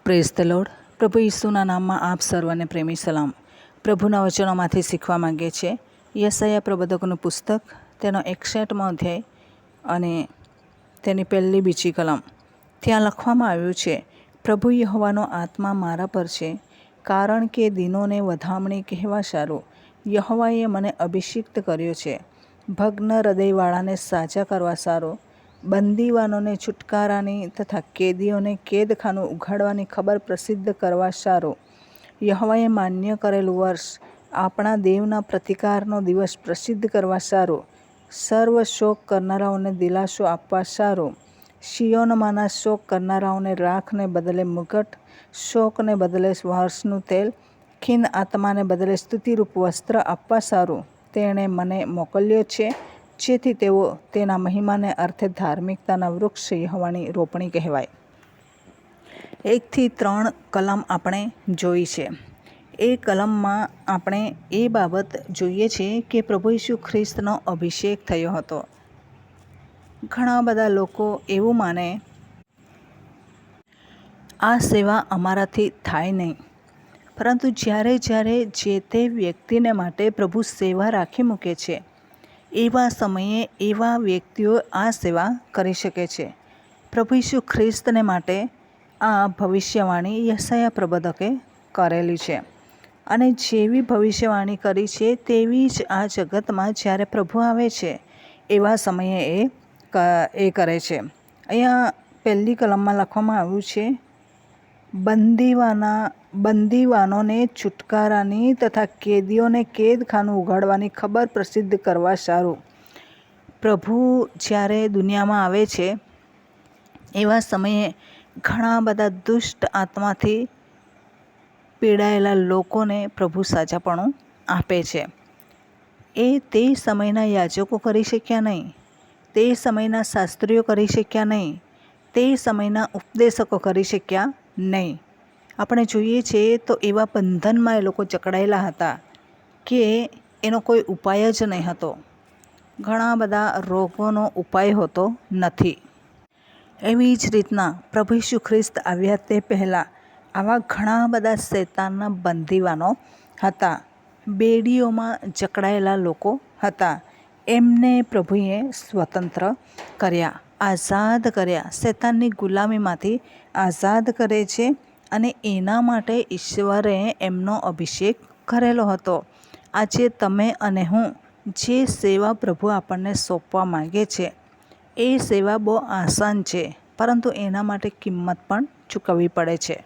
Praise the lord. પ્રભુ ઈસુના નામમાં આપ સર્વને પ્રેમી સલામ. પ્રભુના વચનોમાંથી શીખવા માંગે છે યશાયા પ્રબોધકનું પુસ્તક, તેનો 61મો અધ્યાય અને તેની પહેલી બીજી કલમ. ત્યાં લખવામાં આવ્યું છે, પ્રભુ યહોવાનો આત્મા મારા પર છે, કારણ કે દીનોને વધામણી કહેવા સારું યહોવાએ મને અભિષિક્ત કર્યો છે. ભગ્ન હૃદયવાળાને સાજા કરવા સારું, બંદીવાનોને છુટકારાની તથા કેદીઓને કેદખાનું ઉઘાડવાની ખબર પ્રસિદ્ધ કરવા સારું. યહોવાએ માન્ય કરેલું વર્ષ, આપણા દેવના પ્રતિકારનો દિવસ પ્રસિદ્ધ કરવા સારું. સર્વ શોક કરનારાઓને દિલાસો આપવા સારું. શિયોનમાંના શોક કરનારાઓને રાખને બદલે મુગટ, શોકને બદલે હર્ષનું તેલ, ખીન આત્માને બદલે સ્તુતિરૂપ વસ્ત્ર આપવા સારું. તેણે મને મોકલ્યો છે, જેથી તેઓ તેના મહિમાને અર્થે ધાર્મિકતાના વૃક્ષ યહોવાની રોપણી કહેવાય. 1-3 કલમ આપણે જોઈ છે. એ કલમમાં આપણે એ બાબત જોઈએ છે કે પ્રભુ ઈસુ ખ્રિસ્તનો અભિષેક થયો હતો. ઘણા બધા લોકો એવું માને, આ સેવા અમારાથી થાય નહીં. પરંતુ જ્યારે જે તે વ્યક્તિને માટે પ્રભુ સેવા રાખી મૂકે છે, એવા સમયે એવા વ્યક્તિઓ આ સેવા કરી શકે છે. પ્રભુ ઈસુ ખ્રિસ્તને માટે આ ભવિષ્યવાણી યશાયા પ્રબોધકે કરેલી છે, અને જેવી ભવિષ્યવાણી કરી છે તેવી જ આ જગતમાં જ્યારે પ્રભુ આવે છે એવા સમયે એ કરે છે. અહીંયા પહેલી કલમમાં લખવામાં આવ્યું છે, બંદીવાનોને છુટકારાની તથા કેદીઓને કેદખાનું ઉઘાડવાની ખબર પ્રસિદ્ધ કરવા સારું. પ્રભુ જ્યારે દુનિયામાં આવે છે એવા સમયે ઘણા બધા દુષ્ટ આત્માથી પીડાયેલા લોકોને પ્રભુ સાજાપણું આપે છે. એ તે સમયના યાજકો કરી શક્યા નહીં, તે સમયના શાસ્ત્રીઓ કરી શક્યા નહીં, તે સમયના ઉપદેશકો કરી શક્યા નહીં. આપણે જોઈએ છીએ તો એવા બંધનમાં એ લોકો જકડાયેલા હતા કે એનો કોઈ ઉપાય જ નહીં હતો. ઘણા બધા રોગોનો ઉપાય હોતો નથી. એવી જ રીતના પ્રભુ ઈસુ ખ્રિસ્ત આવ્યા તે પહેલાં આવા ઘણા બધા શૈતાનના બંદીવાનો હતા, બેડીઓમાં જકડાયેલા લોકો હતા. એમને પ્રભુએ સ્વતંત્ર કર્યા, આઝાદ કર્યા, શૈતાનની ગુલામીમાંથી આઝાદ કરે છે. અને એના માટે ઈશ્વરે એમનો અભિષેક કરેલો હતો. આજે તમે અને હું જે સેવા પ્રભુ આપણને સોંપવા માગે છે, એ સેવા બહુ આસાન છે, પરંતુ એના માટે કિંમત પણ ચૂકવવી પડે છે.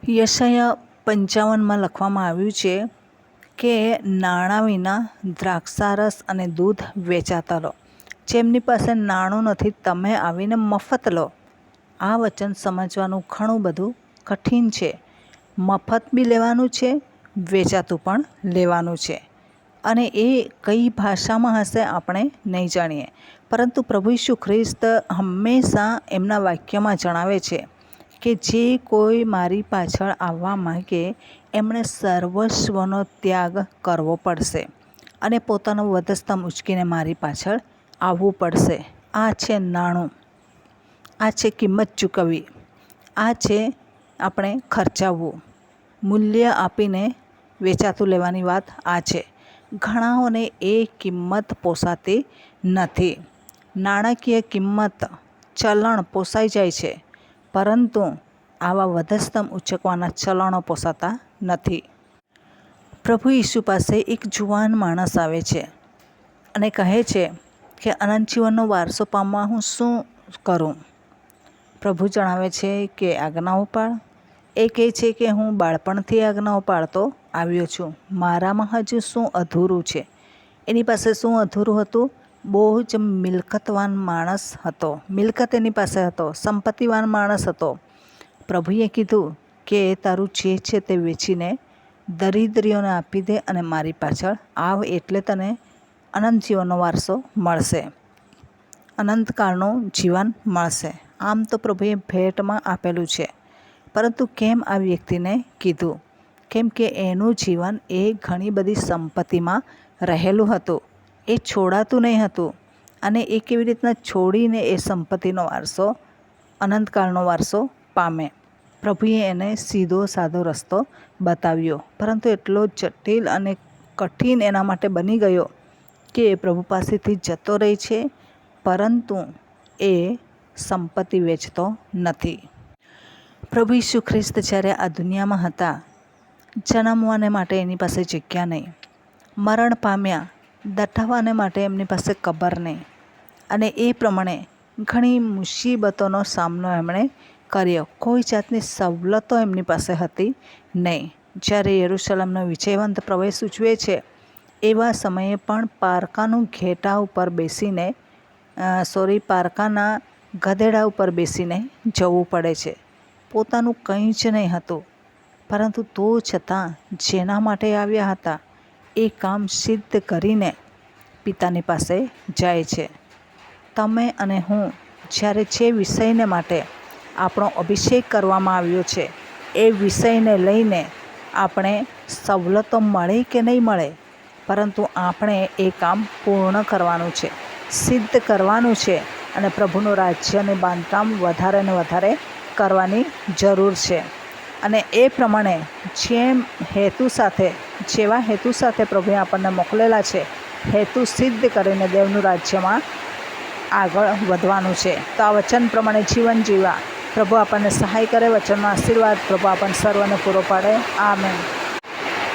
યશાયા 55માં લખવામાં આવ્યું છે કે નાણાં વિના દ્રાક્ષારસ અને દૂધ વેચાતા લો. જેમની પાસે નાણું નથી, તમે આવીને મફત લો. આ વચન સમજવાનું ઘણું બધું કઠિન છે. મફત બી લેવાનું છે, વેચાતું પણ લેવાનું છે. અને એ કઈ ભાષામાં હશે આપણે નહીં જાણીએ, પરંતુ પ્રભુ ઈસુ ખ્રિસ્ત હંમેશા એમના વાક્યમાં જણાવે છે કે જે કોઈ મારી પાછળ આવવા માંગે એમણે સર્વસ્વનો ત્યાગ કરવો પડશે અને પોતાનો વધસ્તંભ ઉંચકીને મારી પાછળ આવવું પડશે. આ છે નાણું, આ છે કિંમત ચૂકવવી, આ છે આપણે ખર્ચાવવું, મૂલ્ય આપીને વેચાતું લેવાની વાત આ છે. ઘણાઓને એ કિંમત પોસાતી નથી. નાણાકીય કિંમત, ચલણ પોસાઈ જાય છે, પરંતુ આવા વધસ્તંભ ઉંચકવાના ચલણો પોસાતા નથી. પ્રભુ ઈસુ પાસે એક જુવાન માણસ આવે છે અને કહે છે કે અનંત જીવનનો વારસો પામવા હું શું કરું? પ્રભુ જણાવે છે કે આજ્ઞાઓ પાળ. એ કહે છે કે હું બાળપણથી આજ્ઞાઓ પાળતો આવ્યો છું, મારામાં હજુ શું અધૂરું છે? એની પાસે શું અધૂરું હતું? બહુ જ મિલકતવાન માણસ હતો, મિલકત એની પાસે હતો, સંપત્તિવાન માણસ હતો. પ્રભુએ કીધું કે તારું જે છે તે વેચીને દરિદ્રીઓને આપી દે અને મારી પાછળ આવ, એટલે તને અનંત જીવનનો વારસો મળશે, અનંતકાળનું જીવન મળશે. આમ તો પ્રભુએ ભેટમાં આપેલું છે, પરંતુ કેમ આ વ્યક્તિને કીધું? કેમ કે એનું જીવન એ ઘણી બધી સંપત્તિમાં રહેલું હતું, એ છોડાતું નહીં હતું. અને એ કેવી રીતના છોડીને એ સંપત્તિનો વારસો, અનંતકાળનો વારસો પામે? પ્રભુએ એને સીધો સાદો રસ્તો બતાવ્યો, પરંતુ એટલો જટિલ અને કઠિન એના માટે બની ગયો કે એ પ્રભુ પાસેથી જતો રહે છે, પરંતુ એ સંપત્તિ વેચતો નથી. પ્રભુ ઈસુ ખ્રિસ્ત જ્યારે આ દુનિયામાં હતા, જન્મવાને માટે એની પાસે જગ્યા નહીં, મરણ પામ્યા, દટાવાને માટે એમની પાસે કબર નહીં, અને એ પ્રમાણે ઘણી મુસીબતોનો સામનો એમણે કર્યો. કોઈ જાતની સવલતો એમની પાસે હતી નહીં. જ્યારે યરૂશલેમનો વિજયવંત પ્રવેશ સૂચવે છે, એવા સમયે પણ પારકાનું ઘેટા ઉપર બેસીને પારકાના ગધેડા ઉપર બેસીને જવું પડે છે. પોતાનું કંઈ જ નહીં હતું, પરંતુ તો છતાં જેના માટે આવ્યા હતા એ કામ સિદ્ધ કરીને પિતાની પાસે જાય છે. તમે અને હું જ્યારે જે વિષયને માટે આપણો અભિષેક કરવામાં આવ્યો છે, એ વિષયને લઈને આપણે સવલતો મળે કે નહીં મળે, પરંતુ આપણે એ કામ પૂર્ણ કરવાનું છે, સિદ્ધ કરવાનું છે, અને પ્રભુનું રાજ્યનું બાંધકામ વધારે ને વધારે કરવાની જરૂર છે. અને એ પ્રમાણે જેવા હેતુ સાથે પ્રભુએ આપણને મોકલેલા છે, હેતુ સિદ્ધ કરીને દેવનું રાજ્યમાં આગળ વધવાનું છે. તો આ વચન પ્રમાણે જીવન જીવવા પ્રભુ આપણને સહાય કરે. વચનનો આશીર્વાદ પ્રભુ આપણને સર્વને પૂરો પાડે. આમેન.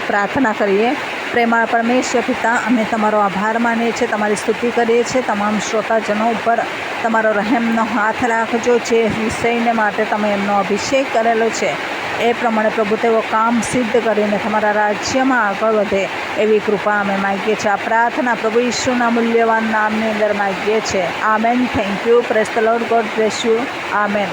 પ્રાર્થના કરીએ. પ્રેમાળ પરમેશ્વર પિતા, અમે તમારો આભાર માનીએ છીએ, તમારી સ્તુતિ કરીએ છીએ. તમામ શ્રોતાજનો ઉપર તમારો રહેમનો હાથ રાખજો. જે વિષયને માટે તમે એમનો અભિષેક કરેલો છે, એ પ્રમાણે પ્રભુ તેઓ કામ સિદ્ધ કરીને તમારા રાજ્યમાં આગળ વધે એવી કૃપા અમે માગીએ છીએ. આ પ્રાર્થના પ્રભુ ઈસુના મૂલ્યવાન નામની અંદર માગીએ છીએ. Amen. Thank you. Praise the lord. God bless you. Amen.